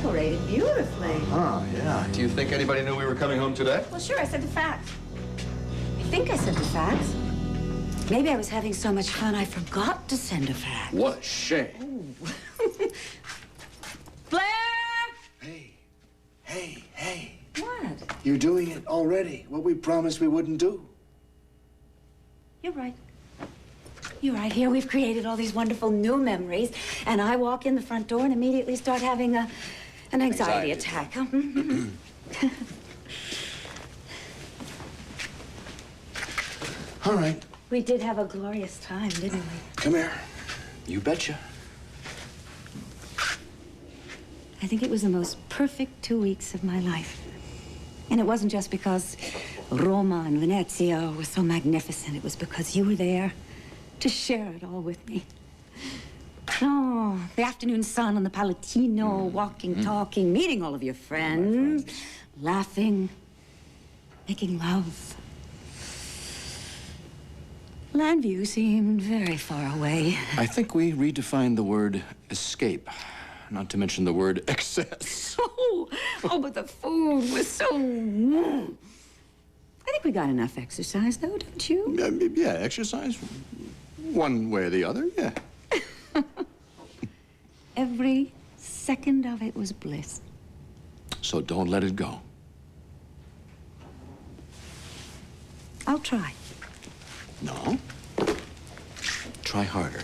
decorated beautifully. Oh, yeah. Do you think anybody knew we were coming home today? Well, sure, I said the facts. I think I said the facts. Maybe I was having so much fun I forgot to send a fax. What a shame. Blair! Hey. What? You're doing it already. What we promised we wouldn't do. You're right. You're right. Here we've created all these wonderful new memories, and I walk in the front door and immediately start having an anxiety attack. All right. We did have a glorious time, didn't we? Come here. You betcha. I think it was the most perfect 2 weeks of my life. And it wasn't just because Roma and Venezia were so magnificent. It was because you were there to share it all with me. Oh, the afternoon sun on the Palatino, walking, talking, meeting all of your friends, laughing, making love. Landview seemed very far away. I think we redefined the word escape, not to mention the word excess. Oh, but the food was so... I think we got enough exercise, though, don't you? Yeah, exercise. One way or the other, yeah. Every second of it was bliss. So don't let it go. I'll try. No. Try harder.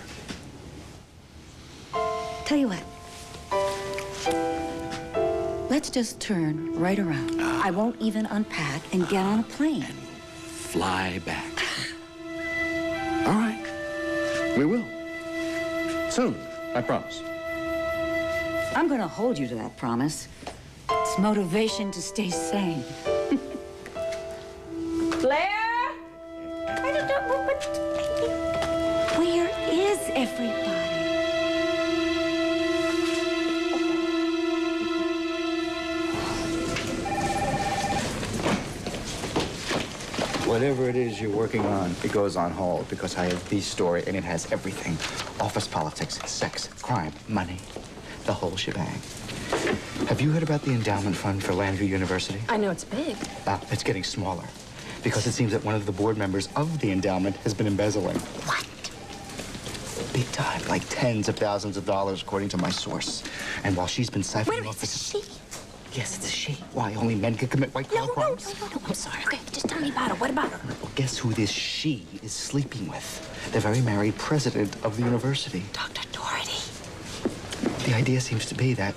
Tell you what. Let's just turn right around. I won't even unpack and get on a plane. And fly back. All right. We will. Soon, I promise. I'm gonna hold you to that promise. It's motivation to stay sane. Blair? I don't know, but where is everybody? Whatever it is you're working on, it goes on hold because I have the story and it has everything. Office politics, sex, crime, money, the whole shebang. Have you heard about the endowment fund for Landview University? I know it's big. It's getting smaller because it seems that one of the board members of the endowment has been embezzling. What? Big time, like tens of thousands of dollars, according to my source. And while she's been siphoning off... Wait, it's a she. Yes, it's a she. Why, only men can commit white-collar crimes? No, I'm sorry. Okay, just tell me about her. What about her? Well, guess who this she is sleeping with? The very married president of the university. Dr. Doherty. The idea seems to be that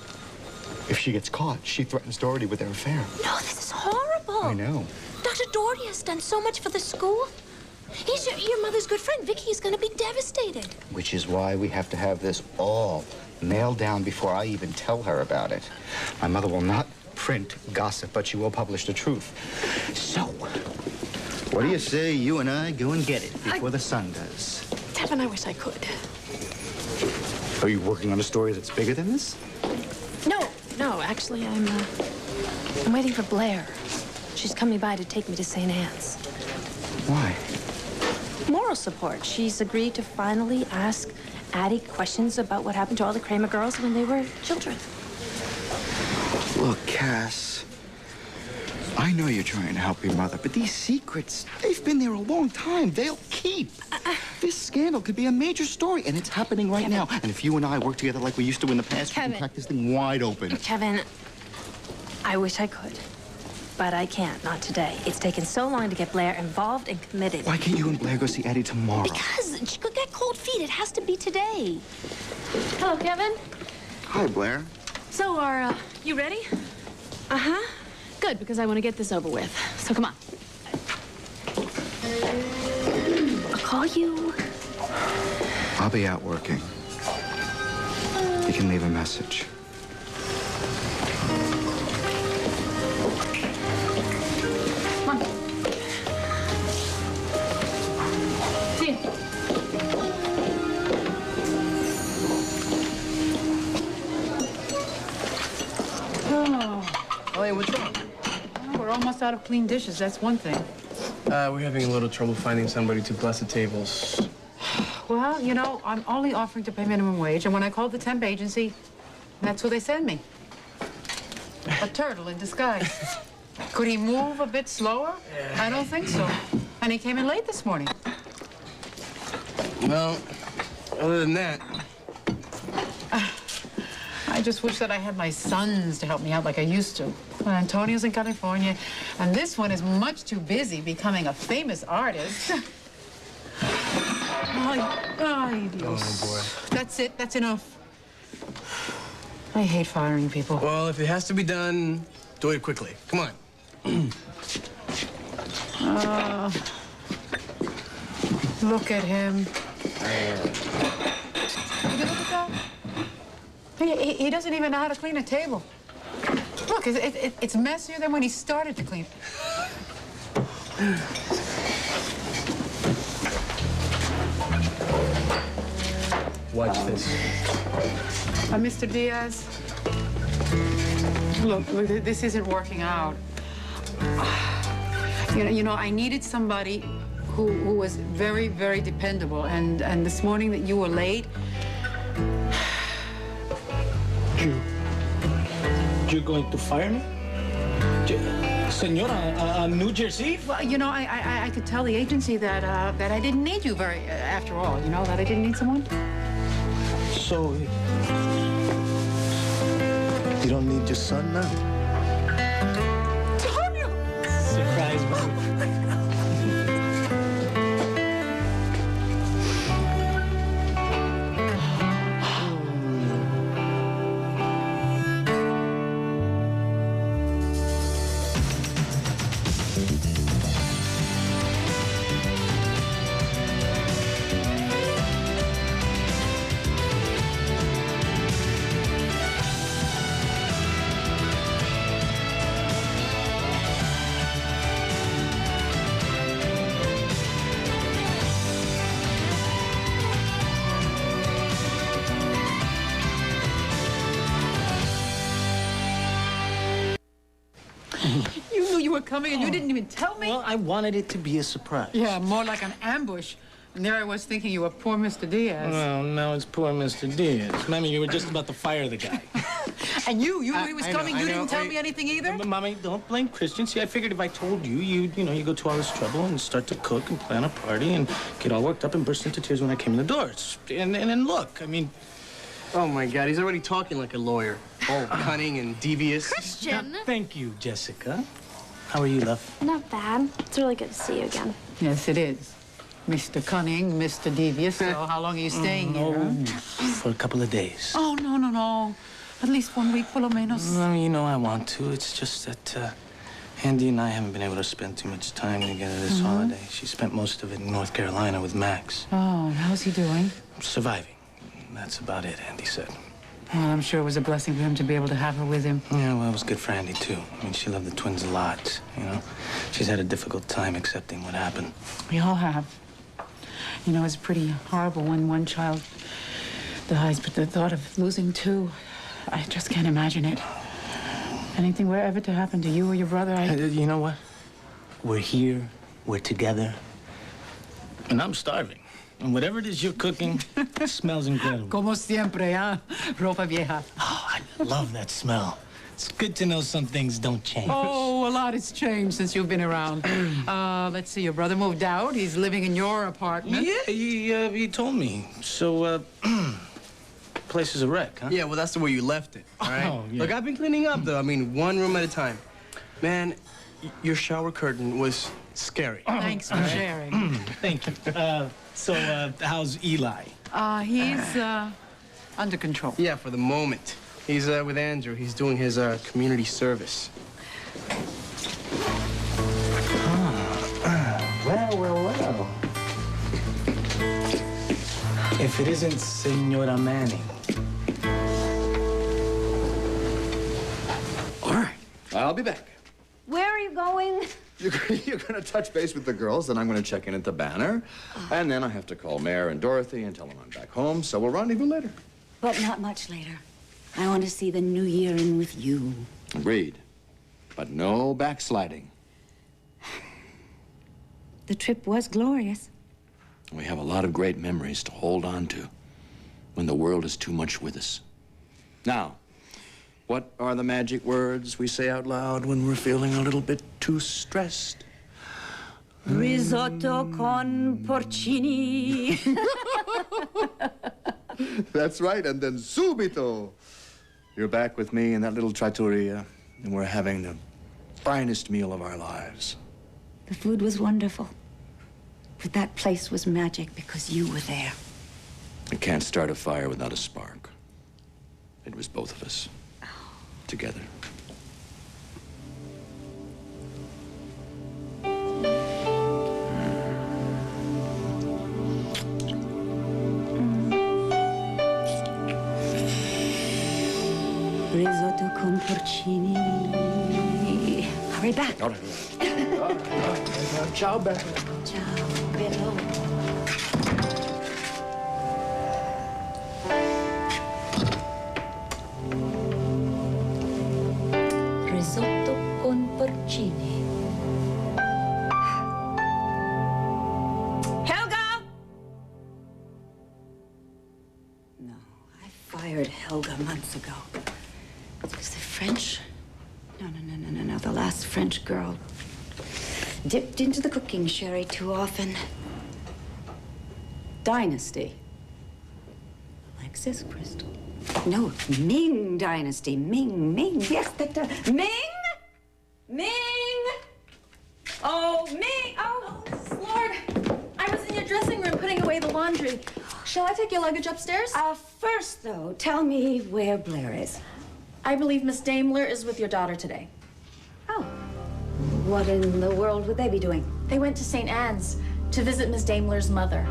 if she gets caught, she threatens Doherty with their affair. No, this is horrible. I know. Dr. Doherty has done so much for the school. He's your mother's good friend. Vicky is going to be devastated. Which is why we have to have this all nailed down before I even tell her about it. My mother will not print gossip, but she will publish the truth. So, what do you say you and I go and get it before the sun does? Tevin, I wish I could. Are you working on a story that's bigger than this? No, actually, I'm waiting for Blair. She's coming by to take me to St. Anne's. Why? Moral support. She's agreed to finally ask Addie questions about what happened to all the Kramer girls when they were children. Look, Cass, I know you're trying to help your mother, but these secrets, they've been there a long time. They'll keep. This scandal could be a major story, and it's happening right now. And if you and I work together like we used to in the past, we can crack this thing wide open. Kevin, I wish I could, but I can't, not today. It's taken so long to get Blair involved and committed. Why can't you and Blair go see Addie tomorrow? Because she could get cold feet. It has to be today. Hello, Kevin. Hi, Blair. So, are you ready? Uh-huh. Good, because I want to get this over with. So, come on. I'll call you. I'll be out working. You can leave a message. Come on. See you. Oh, hey, what's wrong? Well, we're almost out of clean dishes, that's one thing. We're having a little trouble finding somebody to bless the tables. Well, you know, I'm only offering to pay minimum wage, and when I called the temp agency, that's who they sent me. A turtle in disguise. Could he move a bit slower? I don't think so. And he came in late this morning. Well, other than that... I just wish that I had my sons to help me out like I used to. Well, Antonio's in California, and this one is much too busy becoming a famous artist. Ay, Dios. Oh, boy. That's it. That's enough. I hate firing people. Well, if it has to be done, do it quickly. Come on. Look at him. Look at that. He doesn't even know how to clean a table. Look, it's messier than when he started to clean. Watch this. Mr. Diaz, look, this isn't working out. You know, I needed somebody who was very, very dependable, and this morning that you were late. You're going to fire me? Senora, New Jersey? Well, you know, I could tell the agency that that I didn't need you after all, you know, that I didn't need someone. So, You don't need your son now? Antonio! surprise me. You knew you were coming and you didn't even tell me? Well, I wanted it to be a surprise. Yeah, more like an ambush. And there I was thinking you were poor Mr. Diaz. Well, now it's poor Mr. Diaz. Mommy, you were just about to fire the guy. And you knew he was I know, coming. I You know. didn't tell me anything either? Mommy, don't blame Christian. See, I figured if I told you, you go to all this trouble and start to cook and plan a party and get all worked up and burst into tears when I came in the door. And then look, I mean... Oh, my God, he's already talking like a lawyer. All cunning and devious. Christian! Thank you, Jessica. How are you, love? Not bad. It's really good to see you again. Yes, it is. Mr. Cunning, Mr. Devious. So how long are you staying here? Huh? For a couple of days. Oh, no. At least 1 week, por lo menos. No, you know I want to. It's just that Andy and I haven't been able to spend too much time together this holiday. She spent most of it in North Carolina with Max. Oh, and how's he doing? Surviving. That's about it, Andy said. Well, I'm sure it was a blessing for him to be able to have her with him. Yeah, well, it was good for Andy, too. I mean, she loved the twins a lot, you know? She's had a difficult time accepting what happened. We all have. You know, it's pretty horrible when one child dies, but the thought of losing two, I just can't imagine it. Anything were ever to happen to you or your brother, You know what? We're here, we're together, and I'm starving. And whatever it is you're cooking, it smells incredible. Como siempre, huh? Ropa vieja. Oh, I love that smell. It's good to know some things don't change. Oh, a lot has changed since you've been around. Let's see, your brother moved out. He's living in your apartment. Yeah, he told me. So, place is a wreck, huh? Yeah, well, that's the way you left it, all right? Oh, yeah. Look, I've been cleaning up, though. I mean, one room at a time. Man, your shower curtain was scary. Thanks for sharing. Thank you. So, how's Eli? He's under control. Yeah, for the moment. He's with Andrew. He's doing his community service. Well. If it isn't Senora Manning. All right, I'll be back. Where are you going? You're going to touch base with the girls, then I'm going to check in at the Banner. And then I have to call Mayor and Dorothy and tell them I'm back home, so we'll rendezvous later. But not much later. I want to see the new year in with you. Agreed. But no backsliding. The trip was glorious. We have a lot of great memories to hold on to when the world is too much with us. Now, What are the magic words we say out loud when we're feeling a little bit too stressed? Risotto con porcini. That's right, and then subito. You're back with me in that little trattoria, and we're having the finest meal of our lives. The food was wonderful. But that place was magic because you were there. You can't start a fire without a spark. It was both of us. Together. Risotto con porcini. Hurry back. All right. Ciao, Beth. Ciao, bello. Risotto con porcini. Helga! No, I fired Helga months ago. Because the French... No. The last French girl dipped into the cooking sherry too often. Dynasty. Like this, Crystal. No, Ming Dynasty. Ming. Yes, Ming? Oh, Ming! Oh, Lord. I was in your dressing room putting away the laundry. Shall I take your luggage upstairs? First, though, tell me where Blair is. I believe Miss Daimler is with your daughter today. Oh. What in the world would they be doing? They went to St. Anne's to visit Miss Daimler's mother.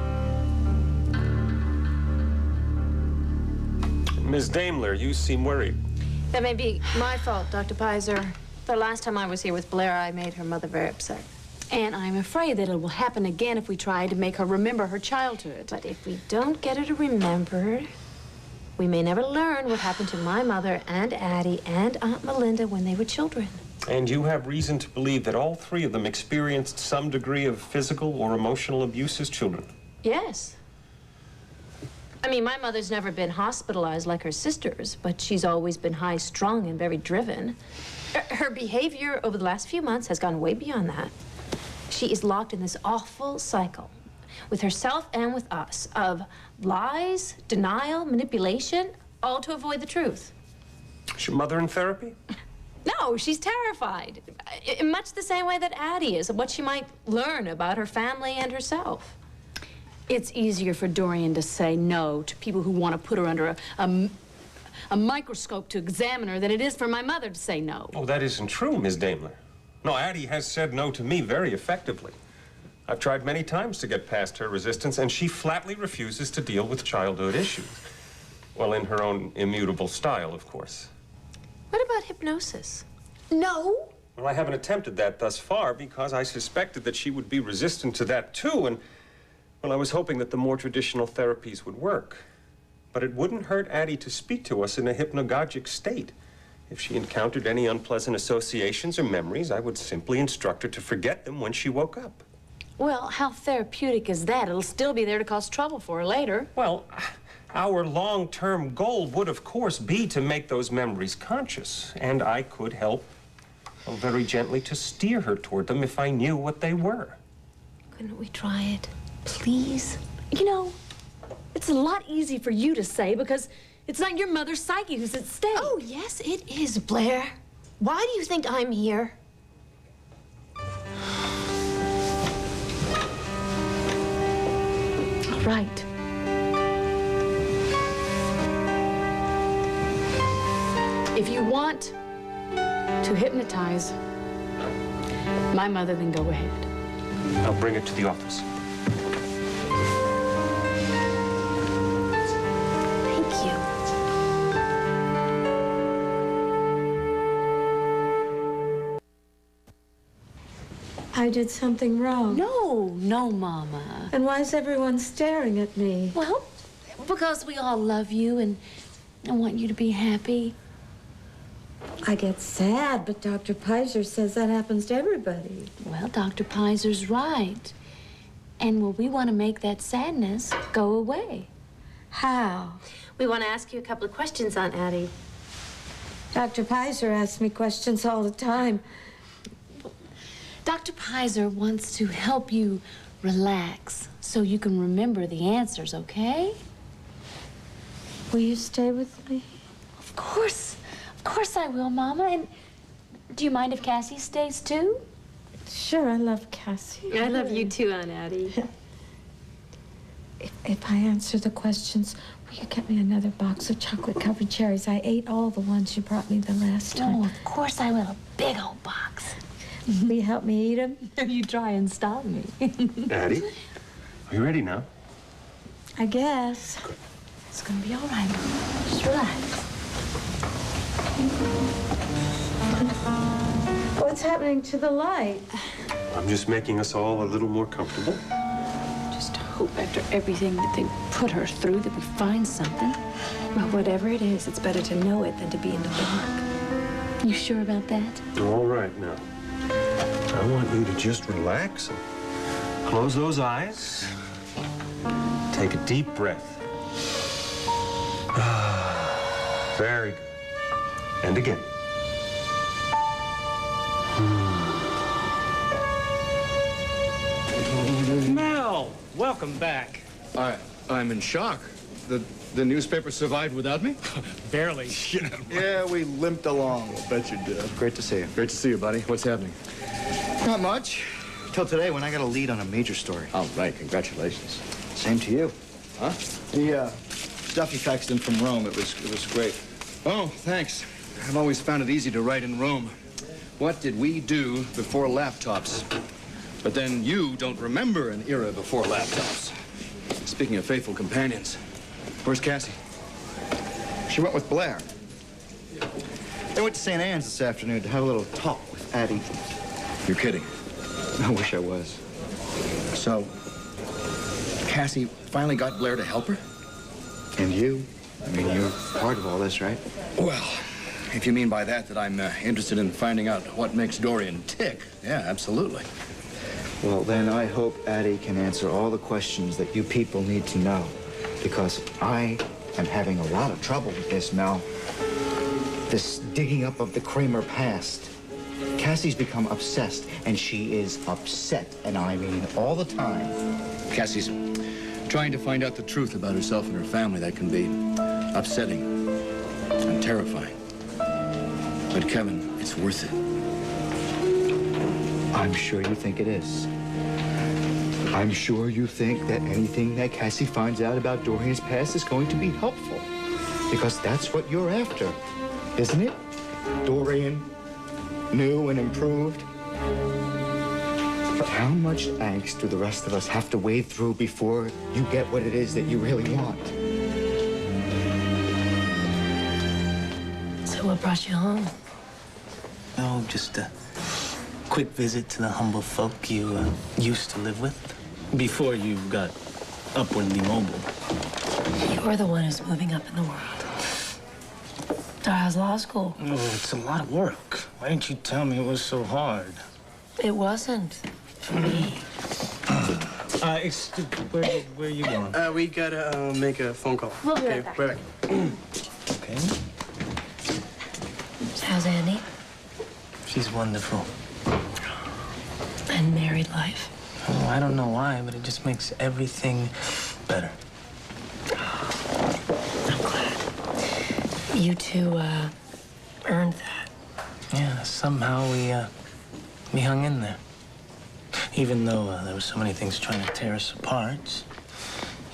Miss Daimler, you seem worried. That may be my fault, Dr. Pizer. The last time I was here with Blair, I made her mother very upset. And I'm afraid that it will happen again if we try to make her remember her childhood. But if we don't get her to remember, we may never learn what happened to my mother and Addie and Aunt Melinda when they were children. And you have reason to believe that all three of them experienced some degree of physical or emotional abuse as children. Yes. I mean, my mother's never been hospitalized like her sisters, but she's always been high-strung and very driven. Her behavior over the last few months has gone way beyond that. She is locked in this awful cycle with herself and with us of lies, denial, manipulation, all to avoid the truth. Is your mother in therapy? No, she's terrified. In much the same way that Addie is, of what she might learn about her family and herself. It's easier for Dorian to say no to people who want to put her under a microscope to examine her than it is for my mother to say no. Oh, that isn't true, Miss Daimler. No, Addie has said no to me very effectively. I've tried many times to get past her resistance, and she flatly refuses to deal with childhood issues. Well, in her own immutable style, of course. What about hypnosis? No. Well, I haven't attempted that thus far because I suspected that she would be resistant to that, too, and, well, I was hoping that the more traditional therapies would work. But it wouldn't hurt Addie to speak to us in a hypnagogic state. If she encountered any unpleasant associations or memories, I would simply instruct her to forget them when she woke up. Well, how therapeutic is that? It'll still be there to cause trouble for her later. Well, our long-term goal would, of course, be to make those memories conscious, and I could help, well, very gently to steer her toward them if I knew what they were. Couldn't we try it, please? You know, it's a lot easier for you to say because it's not your mother's psyche who's at stake. Oh, yes, it is, Blair. Why do you think I'm here? All right. If you want to hypnotize my mother, then go ahead. I'll bring it to the office. Thank you. I did something wrong. No, Mama. And why is everyone staring at me? Well, because we all love you and want you to be happy. I get sad, but Dr. Pizer says that happens to everybody. Well, Dr. Pizer's right. And, well, we want to make that sadness go away. How? We want to ask you a couple of questions, Aunt Addie. Dr. Pizer asks me questions all the time. Dr. Pizer wants to help you relax so you can remember the answers, okay? Will you stay with me? Of course. Of course I will, Mama. And do you mind if Cassie stays too? Sure, I love Cassie. I love you too, Aunt Addie. If I answer the questions, will you get me another box of chocolate-covered cherries? I ate all the ones you brought me the last time. Oh, of course I will. A big old box. Will you help me eat them? You try and stop me. Addie, are you ready now? I guess. Good. It's gonna be all right, Mama. Just relax. What's happening to the light? I'm just making us all a little more comfortable. Just hope after everything that they put her through that we find something. Well, whatever it is, it's better to know it than to be in the dark. You sure about that? All right, now. I want you to just relax and close those eyes. Take a deep breath. Very good. And again. Mel, welcome back. I'm in shock. The newspaper survived without me? Barely. Yeah, we limped along. I bet you did. Great to see you. Great to see you, buddy. What's happening? Not much. Till today when I got a lead on a major story. Oh, right. Congratulations. Same to you. Huh? The stuff you faxed in from Rome, it was great. Oh, thanks. I've always found it easy to write in Rome. What did we do before laptops? But then you don't remember an era before laptops. Speaking of faithful companions, where's Cassie? She went with Blair. They went to St. Anne's this afternoon to have a little talk with Addie. You're kidding. I wish I was. So, Cassie finally got Blair to help her? And you? I mean, you're part of all this, right? Well, if you mean by that I'm interested in finding out what makes Dorian tick, yeah, absolutely. Well, then I hope Addie can answer all the questions that you people need to know. Because I am having a lot of trouble with this, Mel. This digging up of the Kramer past. Cassie's become obsessed, and she is upset, and I mean all the time. Cassie's trying to find out the truth about herself and her family. That can be upsetting and terrifying. But Kevin, it's worth it. I'm sure you think it is. I'm sure you think that anything that Cassie finds out about Dorian's past is going to be helpful. Because that's what you're after, isn't it? Dorian, new and improved. But how much angst do the rest of us have to wade through before you get what it is that you really want? So what brought you home? Oh, just a quick visit to the humble folk you used to live with before you got upwardly mobile. You're the one who's moving up in the world. How's law school? Oh, it's a lot of work. Why didn't you tell me it was so hard? It wasn't for me. Where are you going? We gotta make a phone call. We'll be right back. Right back. Okay. How's Andy? She's wonderful. And married life? Oh, I don't know why, but it just makes everything better. I'm glad. You two, earned that. Yeah, somehow we hung in there. Even though there were so many things trying to tear us apart,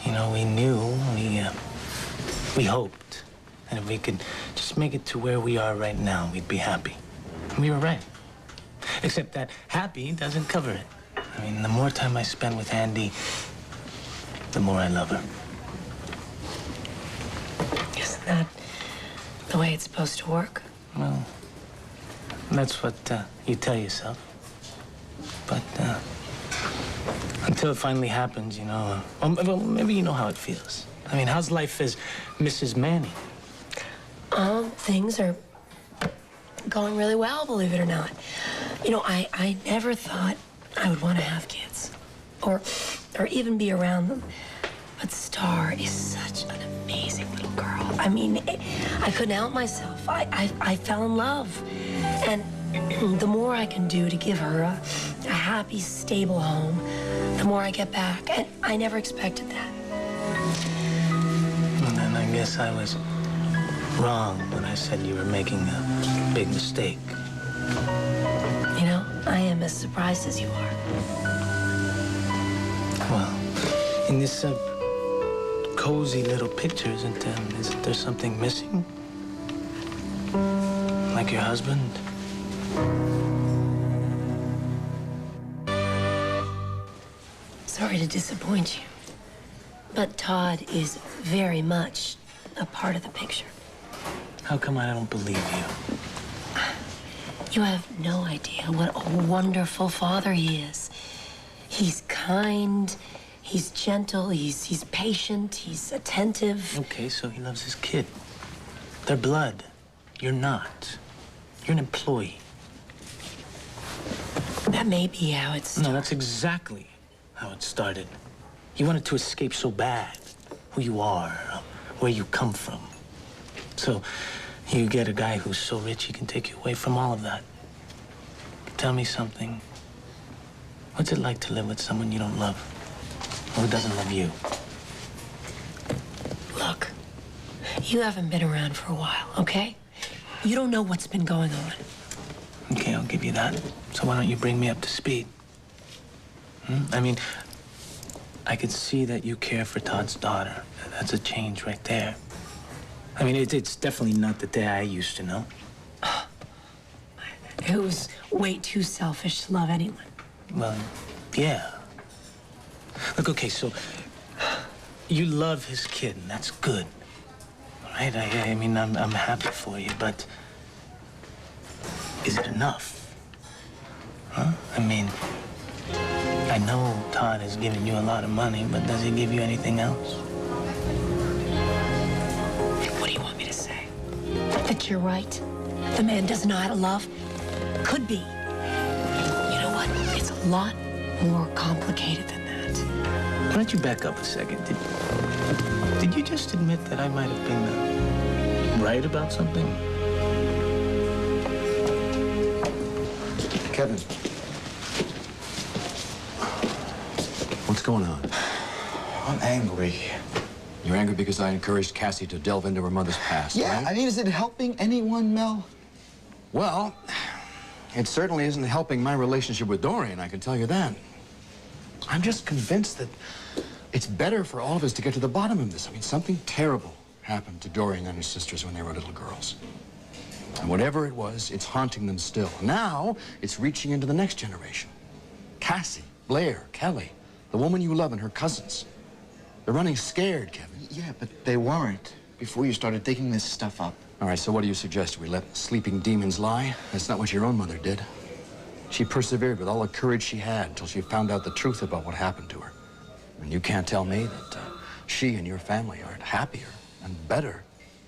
you know, we knew, we hoped that if we could just make it to where we are right now, we'd be happy. And we were right. Except that happy doesn't cover it. I mean, the more time I spend with Andy, the more I love her. Isn't that the way it's supposed to work? Well, that's what you tell yourself. But until it finally happens, you know, well, maybe you know how it feels. I mean, how's life as Mrs. Manning? Things are going really well, believe it or not. You know, I never thought I would want to have kids or even be around them. But Star is such an amazing little girl. I mean, I couldn't help myself. I fell in love. And the more I can do to give her a happy, stable home, the more I get back. And I never expected that. Well, then I guess I was wrong when I said you were making a big mistake. You know, I am as surprised as you are. Well, in this cozy little picture, isn't there something missing? Like your husband? Sorry to disappoint you, but Todd is very much a part of the picture. How come I don't believe you? You have no idea what a wonderful father he is. He's kind, he's gentle, he's patient, he's attentive. Okay, so he loves his kid. They're blood. You're not. You're an employee. That may be how it's... No, that's exactly how it started. You wanted to escape so bad who you are, where you come from. So you get a guy who's so rich he can take you away from all of that. Tell me something. What's it like to live with someone you don't love? Or who doesn't love you? Look, you haven't been around for a while, okay? You don't know what's been going on. Okay, I'll give you that. So why don't you bring me up to speed? I mean, I could see that you care for Todd's daughter. That's a change right there. I mean, it's definitely not the day I used to know. It was way too selfish to love anyone. Well, yeah. Look, okay, so you love his kid, and that's good. All right? I mean, I'm happy for you, but is it enough? Huh? I mean, I know Todd has given you a lot of money, but does he give you anything else? What do you want me to say? That you're right? The man doesn't know how to love? Could be. You know what? It's a lot more complicated than that. Why don't you back up a second? Did you just admit that I might have been right about something? Kevin. What's going on? I'm angry. You're angry because I encouraged Cassie to delve into her mother's past, Yeah, right? I mean, is it helping anyone, Mel? Well, it certainly isn't helping my relationship with Dorian, I can tell you that. I'm just convinced that it's better for all of us to get to the bottom of this. I mean, something terrible happened to Dorian and his sisters when they were little girls. And whatever it was, it's haunting them still. Now, it's reaching into the next generation. Cassie, Blair, Kelly, the woman you love and her cousins. They're running scared, Kevin. Yeah, but they weren't before you started digging this stuff up. All right, so what do you suggest? We let sleeping demons lie? That's not what your own mother did. She persevered with all the courage she had until she found out the truth about what happened to her. And you can't tell me that she and your family aren't happier and better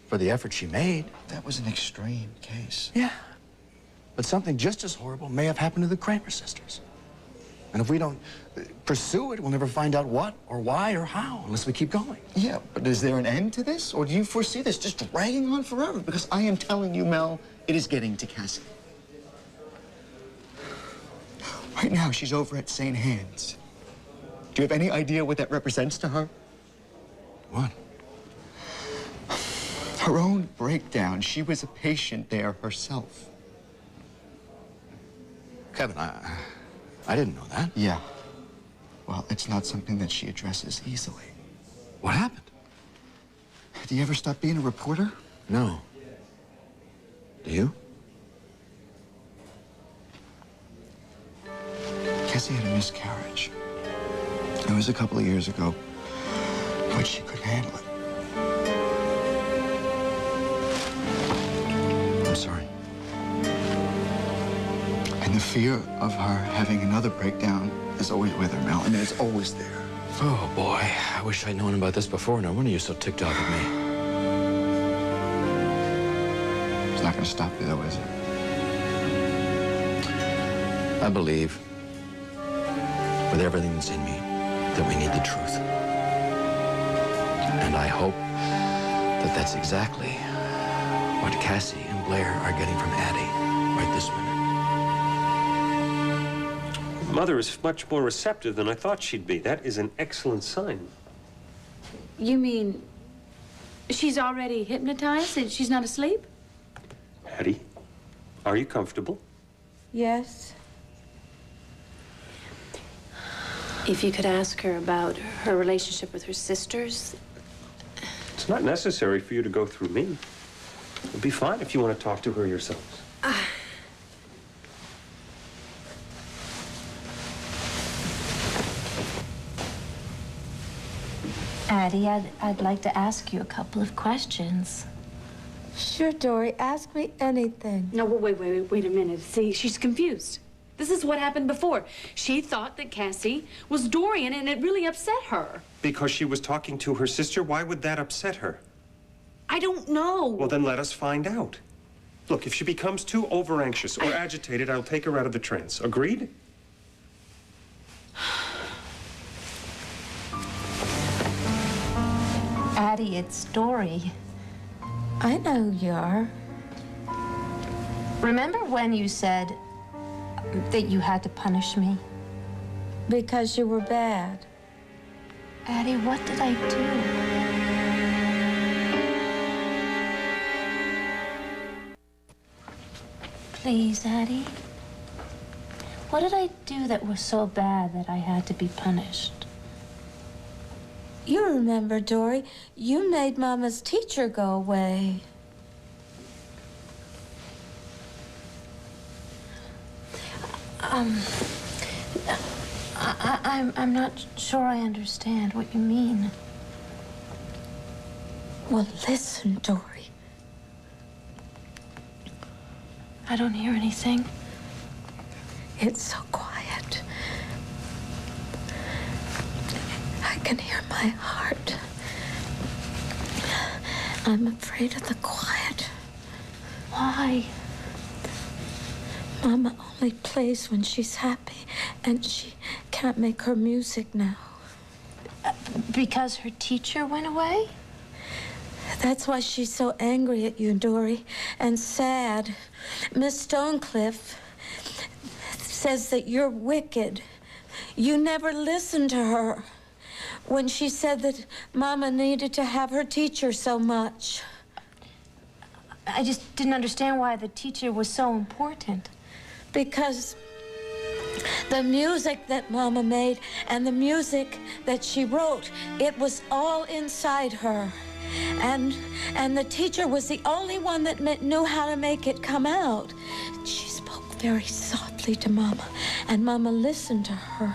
for the effort she made. That was an extreme case. Yeah. But something just as horrible may have happened to the Kramer sisters. And if we don't pursue it, we'll never find out what or why or how unless we keep going. Yeah, but is there an end to this? Or do you foresee this just dragging on forever? Because I am telling you, Mel, it is getting to Cassie. Right now, she's over at St. Hands. Do you have any idea what that represents to her? What? Her own breakdown. She was a patient there herself. Kevin, I didn't know that. Yeah. Well, it's not something that she addresses easily. What happened? Do you ever stop being a reporter? No. Do you? Cassie had a miscarriage. It was a couple of years ago, but she couldn't handle it. I'm sorry. And the fear of her having another breakdown is always with her, Mel. I mean, it's always there. Oh, boy. I wish I'd known about this before. No wonder you're so ticked off at me. It's not going to stop you, though, is it? I believe, with everything that's in me, that we need the truth. And I hope that that's exactly what Cassie and Blair are getting from Addie right this minute. Mother is much more receptive than I thought she'd be. That is an excellent sign. You mean she's already hypnotized and she's not asleep? Addie, are you comfortable? Yes. If you could ask her about her relationship with her sisters. It's not necessary for you to go through me. It'll be fine if you want to talk to her yourselves. Addie, I'd like to ask you a couple of questions. Sure, Dory. Ask me anything. No, wait a minute. See, she's confused. This is what happened before. She thought that Cassie was Dorian, and it really upset her. Because she was talking to her sister? Why would that upset her? I don't know. Well, then let us find out. Look, if she becomes too over-anxious or agitated, I'll take her out of the trance. Agreed? Addie, it's Dory. I know who you are. Remember when you said that you had to punish me? Because you were bad. Addie, what did I do? Please, Addie. What did I do that was so bad that I had to be punished? You remember, Dory, you made Mama's teacher go away. I'm not sure I understand what you mean. Well, listen, Dory. I don't hear anything. It's so quiet. I can hear my heart. I'm afraid of the quiet. Why? Mama only plays when she's happy, and she can't make her music now. Because her teacher went away? That's why she's so angry at you, Dory, and sad. Miss Stonecliffe says that you're wicked. You never listened to her when she said that Mama needed to have her teacher so much. I just didn't understand why the teacher was so important. Because the music that Mama made and the music that she wrote, it was all inside her. And the teacher was the only one that knew how to make it come out. She spoke very softly to Mama, and Mama listened to her.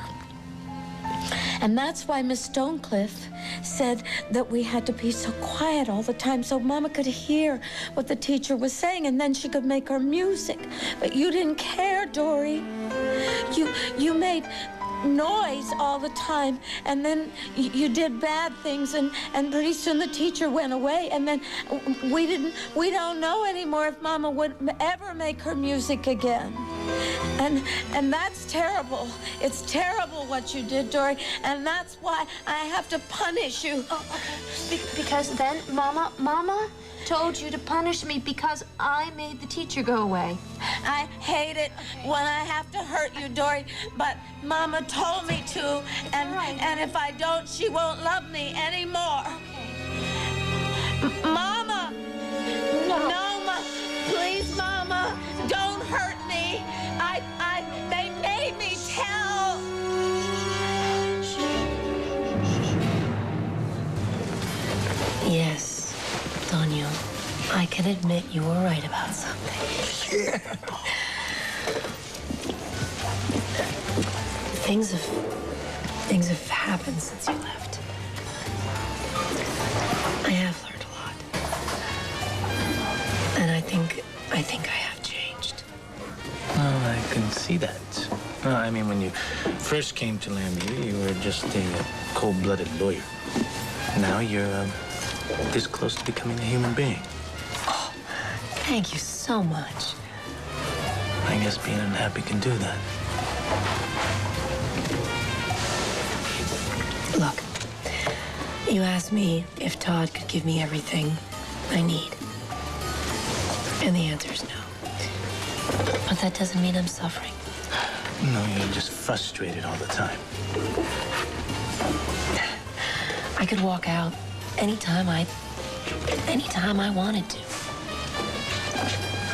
And that's why Miss Stonecliffe said that we had to be so quiet all the time so Mama could hear what the teacher was saying, and then she could make her music. But you didn't care, Dory. You made noise all the time, and then you did bad things, and pretty soon the teacher went away, and then we don't know anymore if Mama would ever make her music again. And that's terrible. It's terrible what you did, Dory, and that's why I have to punish you. Oh, okay. Because then Mama told you to punish me because I made the teacher go away. I hate it when I have to hurt you, Dory, but Mama told me to, and if I don't, she won't love me anymore. Okay. Mama! No, please, Mama, don't hurt me. They made me tell. Yes, Daniel, I can admit you were right about something. Yeah. Things have happened since you left. I have learned a lot. And I think I have changed. Well, I can see that. I mean, when you first came to Lambie, you were just a cold-blooded lawyer. Now you're this close to becoming a human being. Oh, thank you so much. I guess being unhappy can do that. Look, you asked me if Todd could give me everything I need? And the answer is no. But that doesn't mean I'm suffering. No, you're just frustrated all the time. I could walk out anytime I wanted to.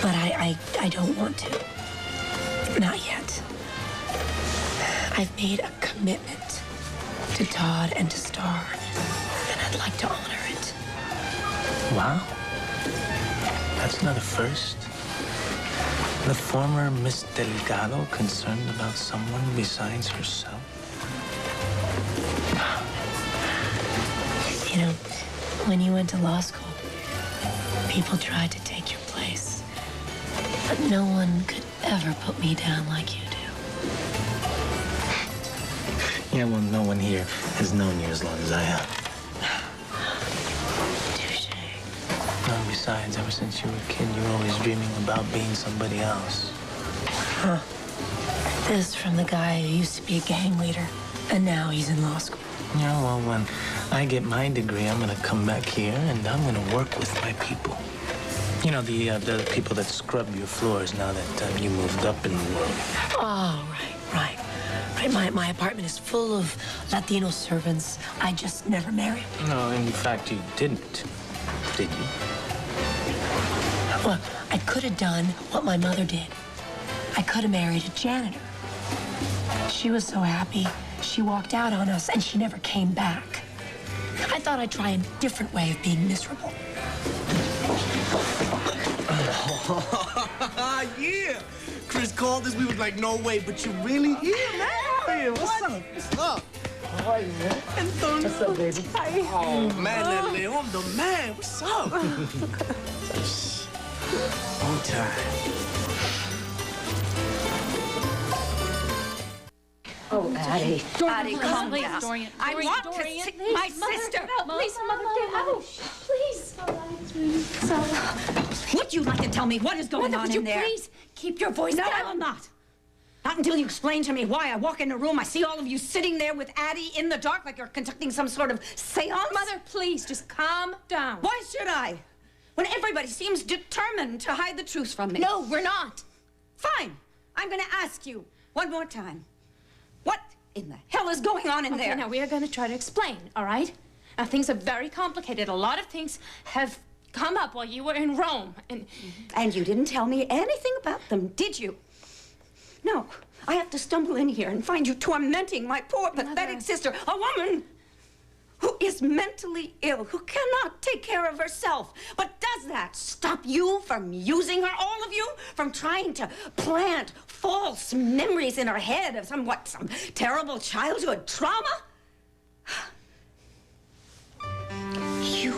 But I don't want to. Not yet. I've made a commitment to Todd and to Star, and I'd like to honor it. Wow. That's not a first. The former Miss Delgado concerned about someone besides herself? You know, when you went to law school, people tried to take your place. But no one could ever put me down like you do. Yeah, well, no one here has known you as long as I have. Touche. No, besides, ever since you were a kid, you were always dreaming about being somebody else. Huh. This from the guy who used to be a gang leader, and now he's in law school. Yeah, well, when I get my degree, I'm gonna come back here and I'm gonna work with my people. You know, the people that scrub your floors now that you moved up in the world. Oh, right. My apartment is full of Latino servants. I just never married. No, in fact, you didn't, did you? Well, I could have done what my mother did. I could have married a janitor. She was so happy, she walked out on us and she never came back. I thought I'd try a different way of being miserable. Yeah! Chris called us. We was like, no way, but you really here, man? Hey, what's up? What's up? How are you, man? Antonio. What's up, baby? Hi. Oh, man, that Leon, the man. What's up? Long time. Oh, Addie. Addie, calm please, down. Dorian. I want to see my sister. Please, Mother, get out. Please. Would you like to tell me what is going on in there? Please keep your voice down. down. No, I will not. Not until you explain to me why I walk in a room, I see all of you sitting there with Addie in the dark like you're conducting some sort of seance. Mother, please, just calm down. Why should I? When everybody seems determined to hide the truth from me. No, we're not. Fine. I'm going to ask you one more time. What in the hell is going on in there? Now, we are going to try to explain, all right? Now, things are very complicated. A lot of things have come up while you were in Rome, and... And you didn't tell me anything about them, did you? No. I have to stumble in here and find you tormenting my poor, pathetic sister, a woman who is mentally ill, who cannot take care of herself. But does that stop you from using her, all of you? From trying to plant false memories in her head of some terrible childhood trauma? You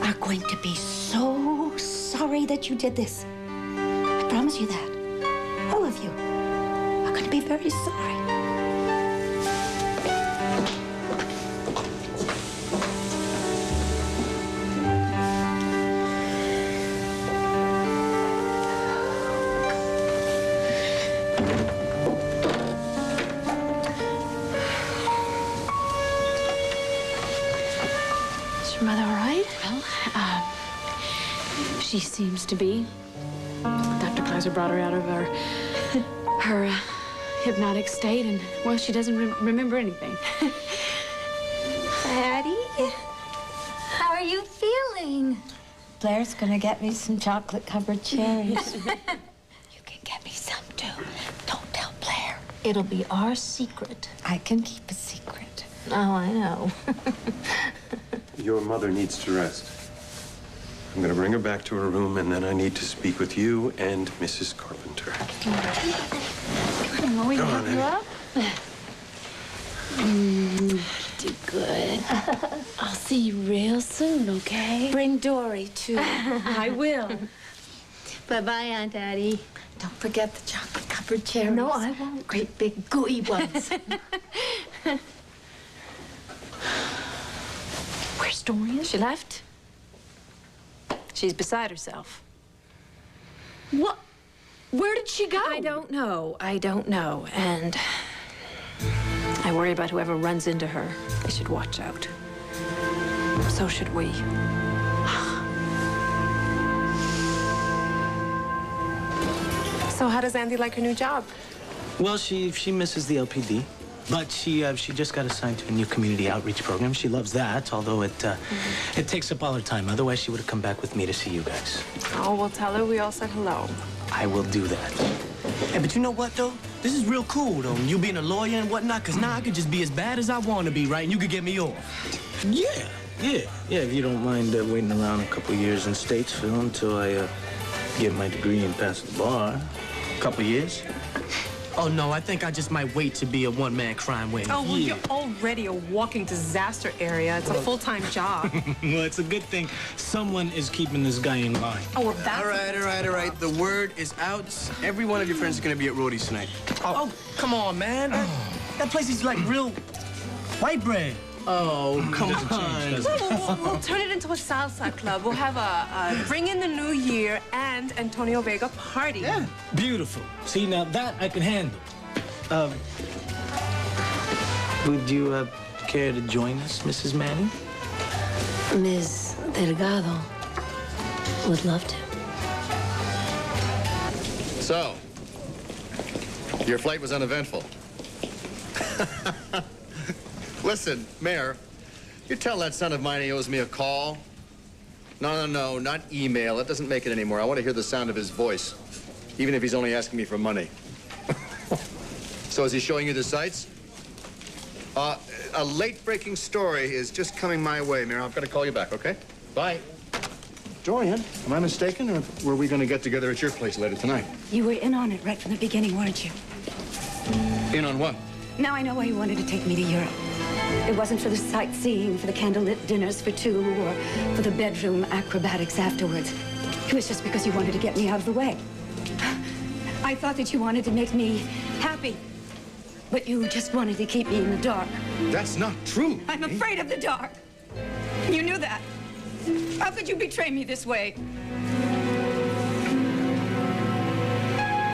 are going to be so sorry that you did this. I promise you that. All of you are going to be very sorry. She seems to be. Dr. Kaiser brought her out of her hypnotic state, and, well, she doesn't remember anything. Addie, How are you feeling? Blair's gonna get me some chocolate-covered cherries. You can get me some, too. Don't tell Blair. It'll be our secret. I can keep a secret. Oh, I know. Your mother needs to rest. I'm going to bring her back to her room, and then I need to speak with you and Mrs. Carpenter. Will we Go help on, you up? Do good. I'll see you real soon, okay? Bring Dory, too. I will. Bye-bye, Aunt Addie. Don't forget the chocolate-covered cherries. No, I won't. Great big gooey ones. Where's Dorian? She left. She's beside herself. What? Where did she go? I don't know. And I worry about whoever runs into her. They should watch out. So should we. So how does Andy like her new job? Well, she misses the LPD, but she just got assigned to a new community outreach program. She loves that, although it takes up all her time. Otherwise, she would have come back with me to see you guys. Oh, well, tell her we all said hello. I will do that. Hey, but you know what, though? This is real cool, though, you being a lawyer and whatnot, because now I could just be as bad as I want to be, right? And you could get me off. Yeah, if you don't mind waiting around a couple years in Statesville until I get my degree and pass the bar. A couple years. Oh, no, I think I just might wait to be a one-man crime wave. Oh, well, you're already a walking disaster area. It's a full-time job. Well, it's a good thing someone is keeping this guy in line. Oh, well, that's... All right. The word is out. Every one of your friends is going to be at Rody's tonight. Oh, come on, man. That place is like real white bread. Oh, come on. We'll turn it into a salsa club. We'll have a Bring in the New Year and Antonio Vega party. Yeah. Beautiful. See, now that I can handle. Would you care to join us, Mrs. Manning? Ms. Delgado would love to. So, your flight was uneventful. Listen, Mayor, you tell that son of mine he owes me a call. No, not email. It doesn't make it anymore. I want to hear the sound of his voice, even if he's only asking me for money. So is he showing you the sights? A late-breaking story is just coming my way, Mayor. I've got to call you back, okay? Bye. Dorian, am I mistaken, or were we going to get together at your place later tonight? You were in on it right from the beginning, weren't you? In on what? Now I know why you wanted to take me to Europe. It wasn't for the sightseeing, for the candlelit dinners for two, or for the bedroom acrobatics afterwards. It was just because you wanted to get me out of the way. I thought that you wanted to make me happy, but you just wanted to keep me in the dark. That's not true. I'm afraid of the dark. You knew that. How could you betray me this way?